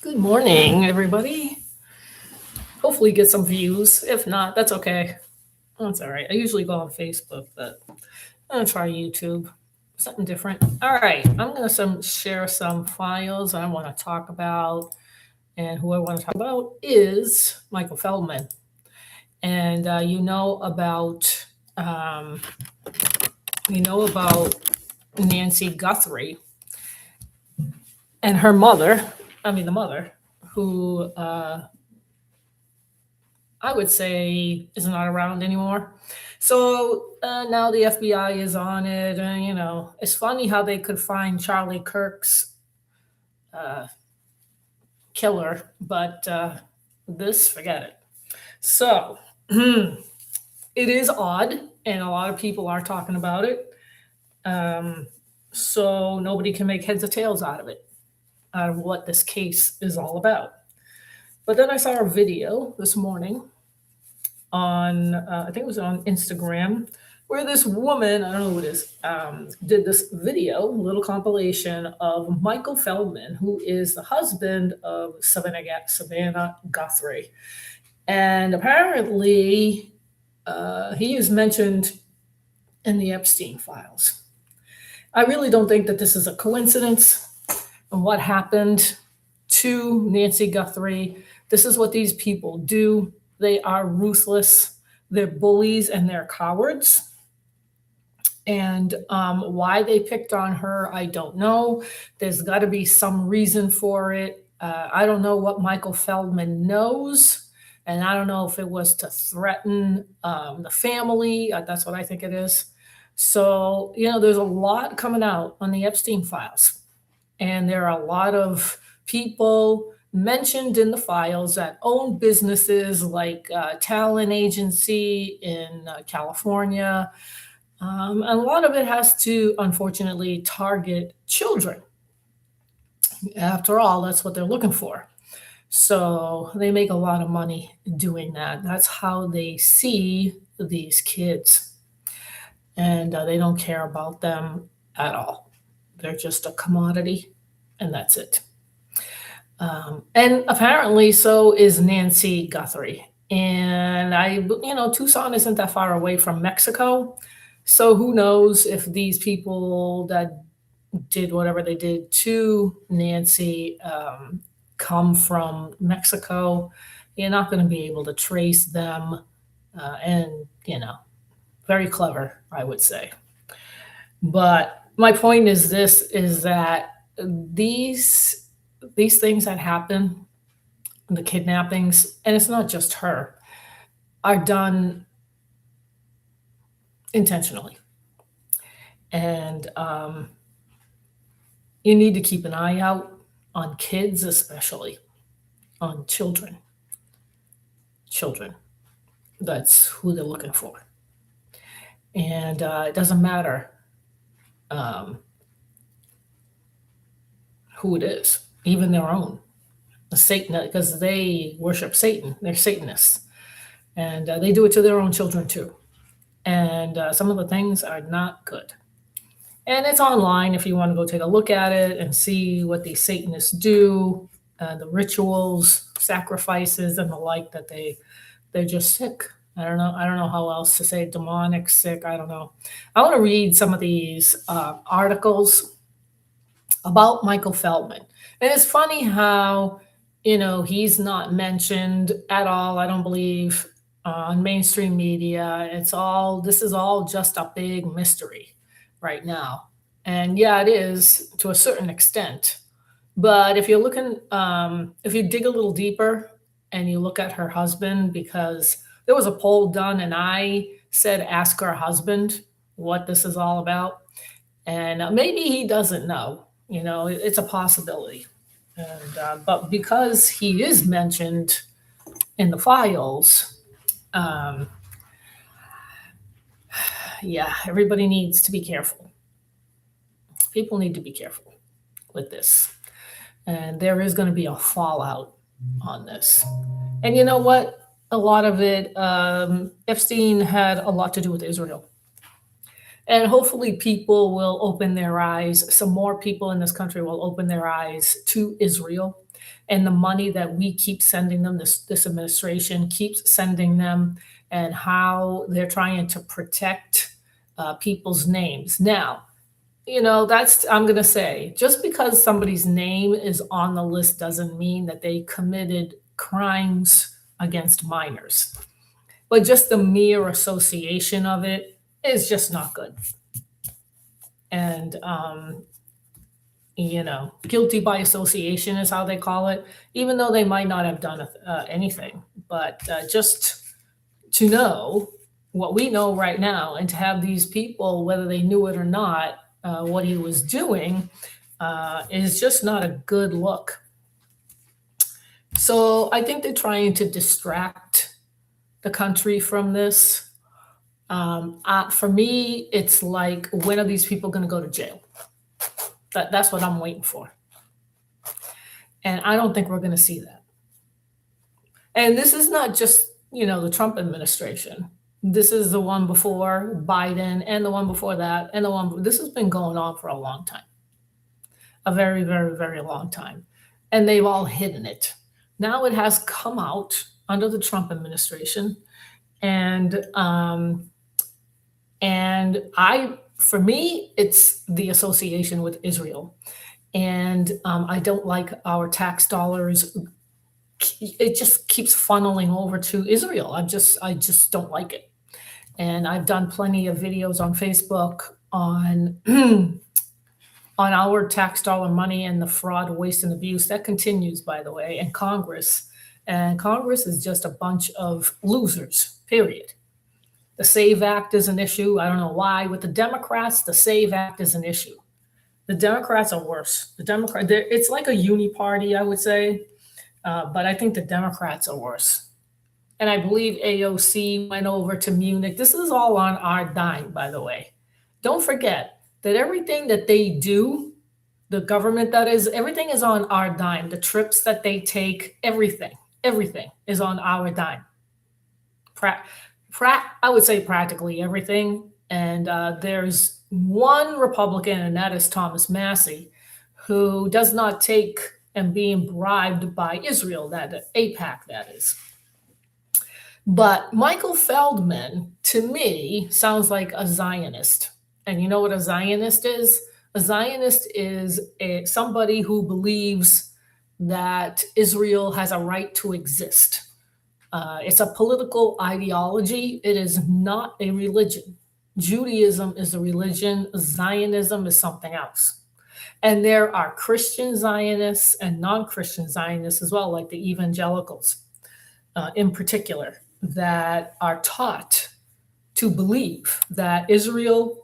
Good morning, everybody. Hopefully, get some views. If not, that's okay. That's all right. I usually go on Facebook, but I'm gonna try YouTube. Something different. All right, I'm gonna share some files I want to talk about, and who I want to talk about is Michael Feldman. And um, you know about Nancy Guthrie and her mother. I mean, the mother who I would say is not around anymore. So now the FBI is on it. And, it's funny how they could find Charlie Kirk's uh, killer, but this, forget it. So it is odd, and a lot of people are talking about it. Um, so nobody can make heads or tails out of it, out of what this case is all about. But then I saw a video this morning on I think it was on Instagram, where this woman, I don't know who it is, did this video, little compilation of Michael Feldman, who is the husband of Savannah Guthrie, and apparently he is mentioned in the Epstein files. I really don't think that this is a coincidence. And what happened to Nancy Guthrie? This is what these people do. They are ruthless. They're bullies and they're cowards. And why they picked on her, I don't know. There's got to be some reason for it. I don't know what Michael Feldman knows. And I don't know if it was to threaten the family. That's what I think it is. So, there's a lot coming out on the Epstein files. And there are a lot of people mentioned in the files that own businesses like a talent agency in California. And a lot of it has to, unfortunately, target children. After all, that's what they're looking for. So they make a lot of money doing that. That's how they see these kids. And they don't care about them at all. They're just a commodity, and that's it. And apparently, so is Nancy Guthrie. And Tucson isn't that far away from Mexico. So who knows if these people that did whatever they did to Nancy come from Mexico. You're not going to be able to trace them. And, very clever, I would say. But my point is this, is that these things that happen, the kidnappings, and it's not just her, are done intentionally. And you need to keep an eye out on kids, especially on children. Children. That's who they're looking for. And it doesn't matter who it is, even their own. The Satan, because they worship Satan. They're Satanists. And they do it to their own children too. And some of the things are not good. And it's online if you want to go take a look at it and see what these Satanists do, the rituals, sacrifices, and the like, that they're just sick. I don't know how else to say, demonic, sick. I don't know. I want to read some of these articles about Michael Feldman. And it's funny how, he's not mentioned at all, I don't believe, on mainstream media. This is all just a big mystery right now. And yeah, it is to a certain extent. But if you're looking, if you dig a little deeper and you look at her husband, because there was a poll done and I said, ask her husband what this is all about. And maybe he doesn't know, it's a possibility. And, but because he is mentioned in the files, yeah, everybody needs to be careful. People need to be careful with this. And there is going to be a fallout on this. And you know what? A lot of it, Epstein had a lot to do with Israel. And hopefully people will open their eyes. Some more people in this country will open their eyes to Israel and the money that we keep sending them, this administration keeps sending them, and how they're trying to protect people's names. Now, that's, I'm going to say, just because somebody's name is on the list doesn't mean that they committed crimes against minors. But just the mere association of it is just not good. And, guilty by association is how they call it, even though they might not have done anything. But just to know what we know right now, and to have these people, whether they knew it or not, what he was doing, is just not a good look. So I think they're trying to distract the country from this. For me, it's like, when are these people going to go to jail? That's what I'm waiting for. And I don't think we're going to see that. And this is not just, the Trump administration. This is the one before Biden, and the one before that, and this has been going on for a long time. A very, very, very long time. And they've all hidden it. Now it has come out under the Trump administration. And for me, it's the association with Israel. And I don't like our tax dollars. It just keeps funneling over to Israel. I just don't like it. And I've done plenty of videos on Facebook on on our tax dollar money and the fraud, waste, and abuse that continues, by the way, in Congress. And Congress is just a bunch of losers, period. The SAVE Act is an issue. I don't know why. With the Democrats, the SAVE Act is an issue. The Democrats are worse. It's like a uni party, I would say. But I think the Democrats are worse. And I believe AOC went over to Munich. This is all on our dime, by the way. Don't forget that everything that they do, the government that is, everything is on our dime. The trips that they take, everything is on our dime. I would say practically everything. And there's one Republican, and that is Thomas Massey, who does not take and being bribed by Israel, that AIPAC, that is. But Michael Feldman, to me, sounds like a Zionist. And you know what a Zionist is? A Zionist is somebody who believes that Israel has a right to exist. It's a political ideology. It is not a religion. Judaism is a religion. Zionism is something else. And there are Christian Zionists and non-Christian Zionists as well, like the evangelicals in particular, that are taught to believe that Israel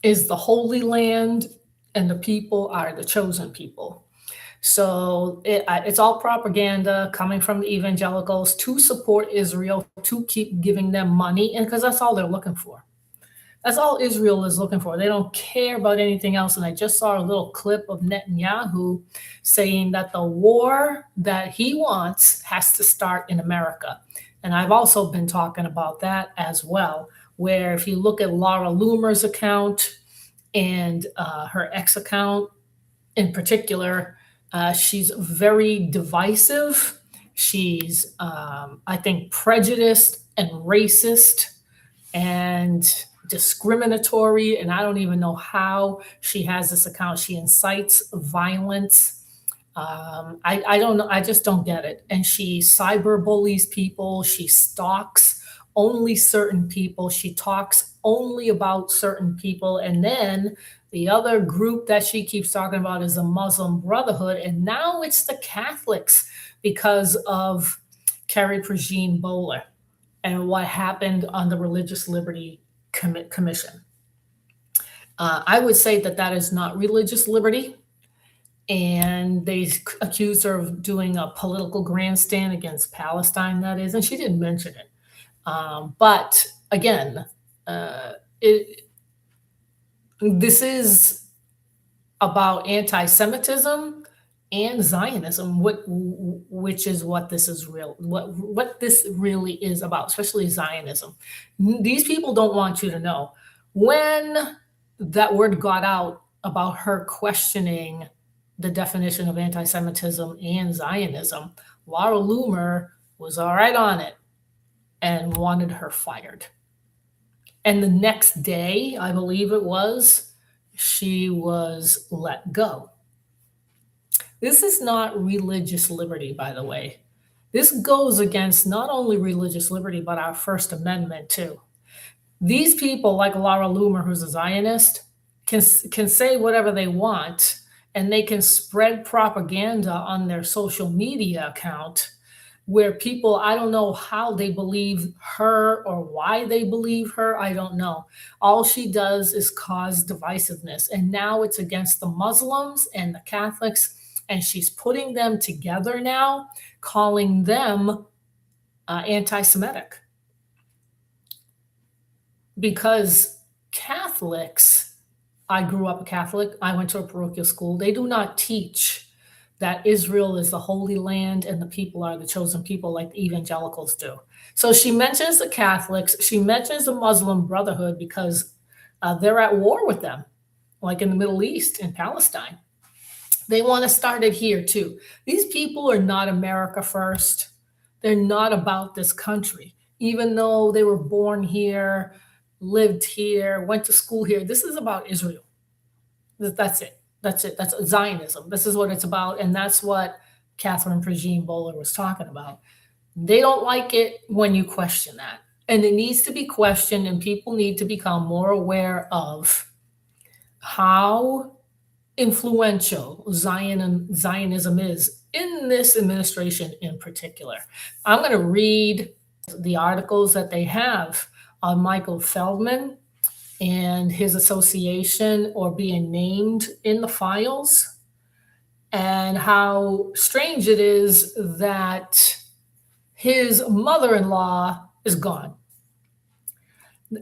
is the holy land and the people are the chosen people. So it's all propaganda coming from the evangelicals to support Israel, to keep giving them money, and because that's all they're looking for. That's all Israel is looking for. They don't care about anything else. And I just saw a little clip of Netanyahu saying that the war that he wants has to start in America. And I've also been talking about that as well, where if you look at Laura Loomer's account and her ex account in particular, she's very divisive. She's, I think, prejudiced and racist and discriminatory, and I don't even know how she has this account. She incites violence. I don't know. I just don't get it. And she cyberbullies people. She stalks only certain people. She talks only about certain people. And then the other group that she keeps talking about is the Muslim Brotherhood. And now it's the Catholics because of Carrie Prejean Bowler and what happened on the Religious Liberty Commission. I would say that is not religious liberty. And they accused her of doing a political grandstand against Palestine, that is, and she didn't mention it. But again, this is about anti-Semitism and Zionism, which is what this is what this really is about, especially Zionism. These people don't want you to know. When that word got out about her questioning the definition of anti Semitism and Zionism, Laura Loomer was all right on it and wanted her fired. And the next day, I believe it was, she was let go. This is not religious liberty, by the way. This goes against not only religious liberty, but our First Amendment, too. These people, like Laura Loomer, who's a Zionist, can say whatever they want, and they can spread propaganda on their social media account where people, I don't know how they believe her or why they believe her. I don't know. All she does is cause divisiveness. And now it's against the Muslims and the Catholics. And she's putting them together now, calling them anti Semitic. Because Catholics, I grew up a Catholic, I went to a parochial school, they do not teach that Israel is the Holy Land and the people are the chosen people like the evangelicals do. So she mentions the Catholics, she mentions the Muslim Brotherhood because they're at war with them, like in the Middle East, in Palestine. They want to start it here too. These people are not America first. They're not about this country, even though they were born here, lived here, went to school here. This is about Israel. That's it. That's it. That's Zionism. This is what it's about. And that's what Catherine Pregine Bowler was talking about. They don't like it when you question that. And it needs to be questioned, and people need to become more aware of how influential Zionism is in this administration in particular. I'm going to read the articles that they have on Michael Feldman and his association or being named in the files, and how strange it is that his mother-in-law is gone.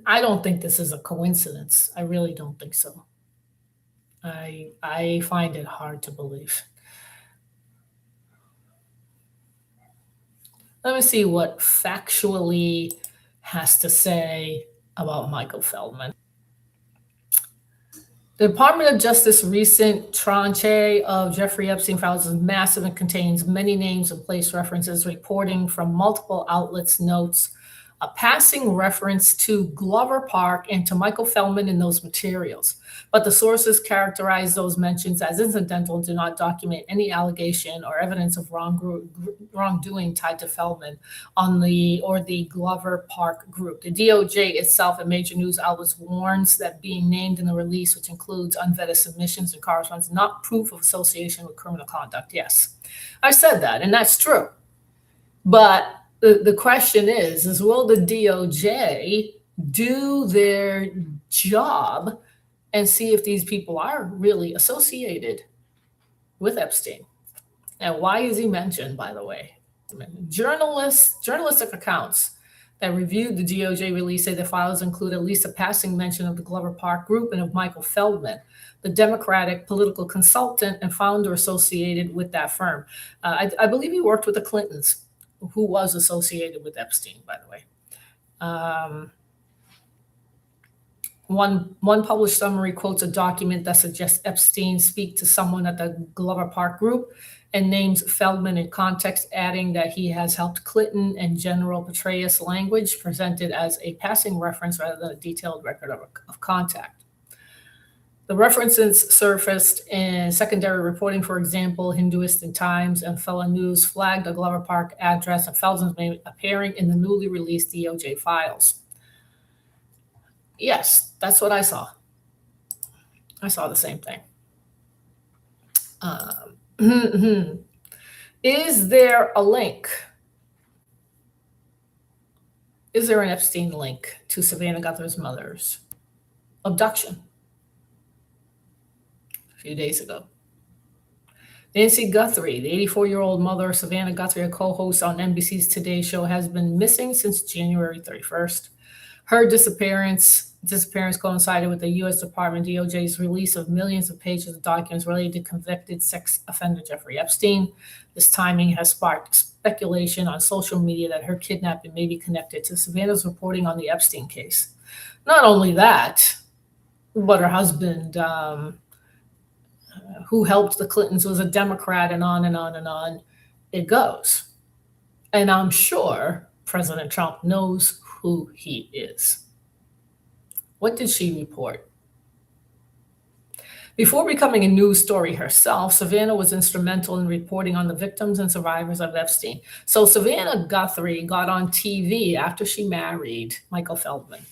I don't think this is a coincidence. I really don't think so. I find it hard to believe. Let me see what factually has to say about Michael Feldman. The Department of Justice recent tranche of Jeffrey Epstein files is massive and contains many names and place references. Reporting from multiple outlets notes a passing reference to Glover Park and to Michael Feldman in those materials. But the sources characterize those mentions as incidental and do not document any allegation or evidence of wrongdoing tied to Feldman or the Glover Park group. The DOJ itself and major news outlets warns that being named in the release, which includes unvetted submissions and correspondence, not proof of association with criminal conduct. Yes, I said that, and that's true. But the question is will the DOJ do their job and see if these people are really associated with Epstein? And why is he mentioned, by the way? Journalistic accounts that reviewed the DOJ release say the files include at least a passing mention of the Glover Park group and of Michael Feldman, the Democratic political consultant and founder associated with that firm. I believe he worked with the Clintons, who was associated with Epstein, by the way. One published summary quotes a document that suggests Epstein speak to someone at the Glover Park group and names Feldman in context, adding that he has helped Clinton and General Petraeus language presented as a passing reference rather than a detailed record of contact. The references surfaced in secondary reporting. For example, Hinduistan Times and Fellow News flagged a Glover Park address and Feldman's name appearing in the newly released DOJ files. Yes, that's what I saw. I saw the same thing. Is there a link? Is there an Epstein link to Savannah Guthrie's mother's abduction a few days ago? Nancy Guthrie, the 84-year-old mother of Savannah Guthrie, a co-host on NBC's Today Show, has been missing since January 31st. Her disappearance coincided with the U.S. Department DOJ's release of millions of pages of documents related to convicted sex offender Jeffrey Epstein. This timing has sparked speculation on social media that her kidnapping may be connected to Savannah's reporting on the Epstein case. Not only that, but her husband, who helped the Clintons was a Democrat, and on and on and on it goes. And I'm sure President Trump knows who he is. What did she report? Before becoming a news story herself, Savannah was instrumental in reporting on the victims and survivors of Epstein. So Savannah Guthrie got on TV after she married Michael Feldman.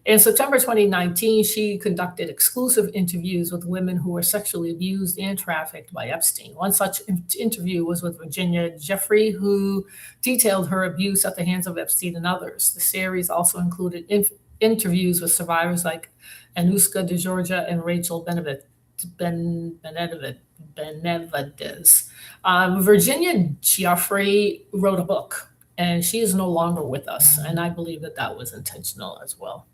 In September 2019, she conducted exclusive interviews with women who were sexually abused and trafficked by Epstein. One such interview was with Virginia Jeffrey, who detailed her abuse at the hands of Epstein and others. The series also included interviews with survivors like Anuska de Georgia and Rachel Benavides. Virginia Jeffrey wrote a book, and she is no longer with us, and I believe that that was intentional as well.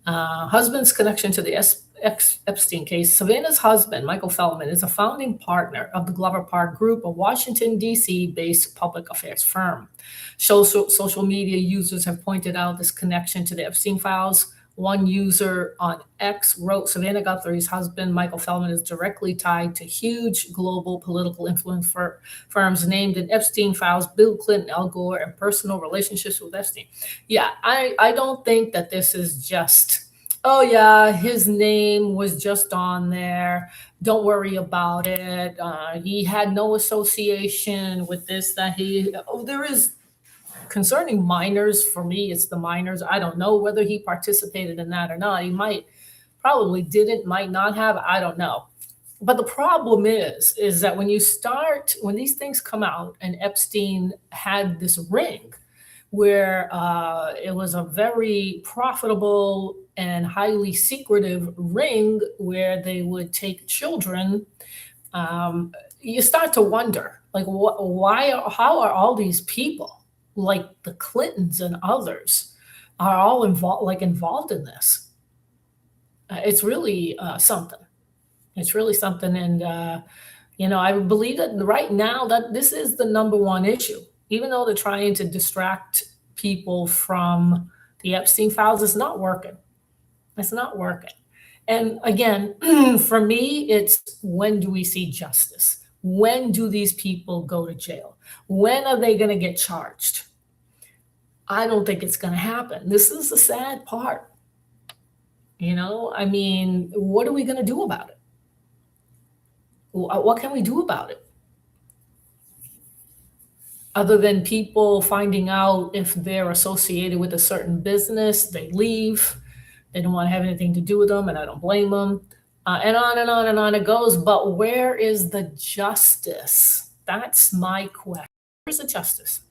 Husband's connection to the Epstein case. Savannah's husband, Michael Feldman, is a founding partner of the Glover Park Group, a Washington, D.C. based public affairs firm. Social media users have pointed out this connection to the Epstein files. One user on X wrote, Savannah Guthrie's husband, Michael Feldman, is directly tied to huge global political influence firms named in Epstein files, Bill Clinton, Al Gore, and personal relationships with Epstein. Yeah, I don't think that this is just, oh yeah, his name was just on there. Don't worry about it. He had no association with this, that there is. Concerning minors, for me, it's the minors. I don't know whether he participated in that or not. He probably didn't, might not have, I don't know. But the problem is that when these things come out, and Epstein had this ring where it was a very profitable and highly secretive ring where they would take children, you start to wonder, like, how are all these people, like the Clintons and others, are all involved in this? It's really something. It's really something, and I believe that right now that this is the number one issue. Even though they're trying to distract people from the Epstein files, it's not working. It's not working. And again, for me, it's, when do we see justice? When do these people go to jail? When are they going to get charged? I don't think it's going to happen. This is the sad part. What are we going to do about it? What can we do about it? Other than people finding out if they're associated with a certain business, they leave. They don't want to have anything to do with them, and I don't blame them. And on and on and on it goes. But where is the justice? That's my question. Where's the justice?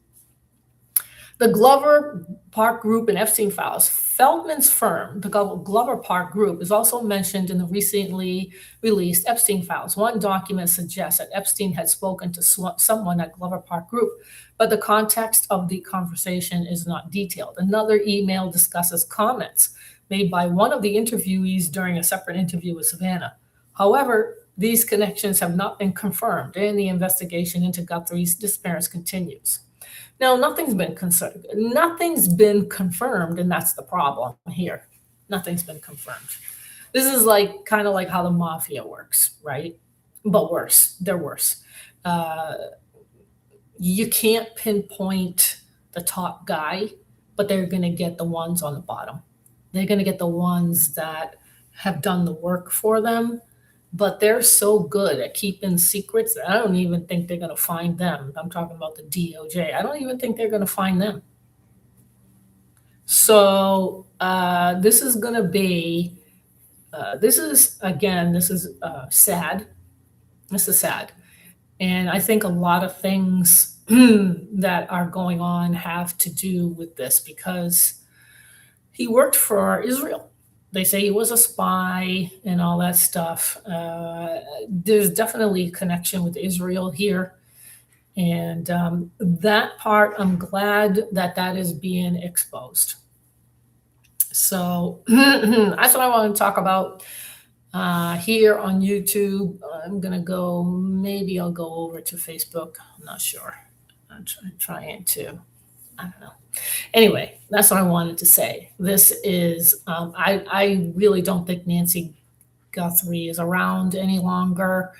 The Glover Park Group and Epstein files. Feldman's firm, the Glover Park Group, is also mentioned in the recently released Epstein files. One document suggests that Epstein had spoken to someone at Glover Park Group, but the context of the conversation is not detailed. Another email discusses comments made by one of the interviewees during a separate interview with Savannah. However, these connections have not been confirmed, and the investigation into Guthrie's disappearance continues. Now, nothing's been confirmed, and that's the problem here. Nothing's been confirmed. This is kind of like how the mafia works, right? But worse. They're worse. You can't pinpoint the top guy, but they're going to get the ones on the bottom. They're going to get the ones that have done the work for them, but they're so good at keeping secrets that I don't even think they're going to find them. I'm talking about the DOJ. I don't even think they're going to find them. So this is going to be, this is sad. This is sad. And I think a lot of things that are going on have to do with this, because he worked for Israel. They say he was a spy and all that stuff. There's definitely a connection with Israel here. And that part, I'm glad that is being exposed. So that's what I want to talk about here on YouTube. Maybe I'll go over to Facebook. I'm not sure. I'm trying to, I don't know. Anyway, that's what I wanted to say. This is, I really don't think Nancy Guthrie is around any longer.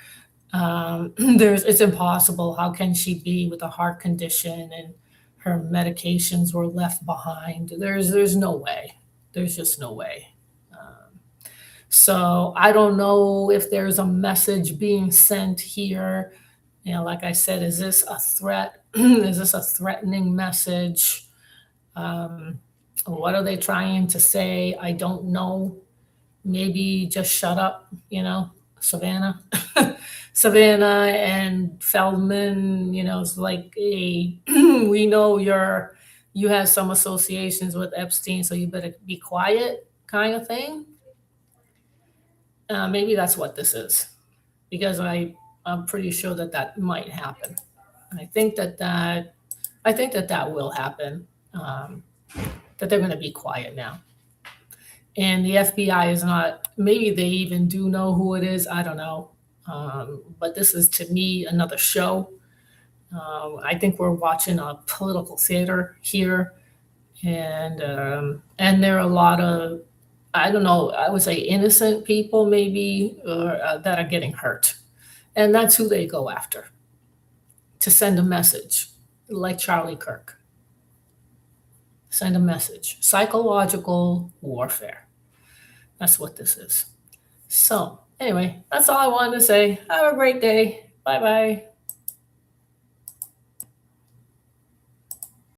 There's it's impossible. How can she be with a heart condition and her medications were left behind? There's no way. There's just no way. So I don't know if there's a message being sent here. You know, like I said, is this a threat? Is this a threatening message? Um, what are they trying to say? I don't know. Maybe just shut up, Savannah. Savannah and Feldman, it's like a we know you have some associations with Epstein, so you better be quiet kind of thing. Maybe that's what this is, because I'm pretty sure that that might happen. And I think that that will happen. That they're going to be quiet now. And the FBI is not, maybe they even do know who it is. I don't know. But this is to me another show. I think we're watching a political theater here. And there are a lot of, I don't know, I would say innocent people maybe that are getting hurt. And that's who they go after to send a message, like Charlie Kirk. Send a message. Psychological warfare. That's what this is. So, anyway, that's all I wanted to say. Have a great day. Bye bye.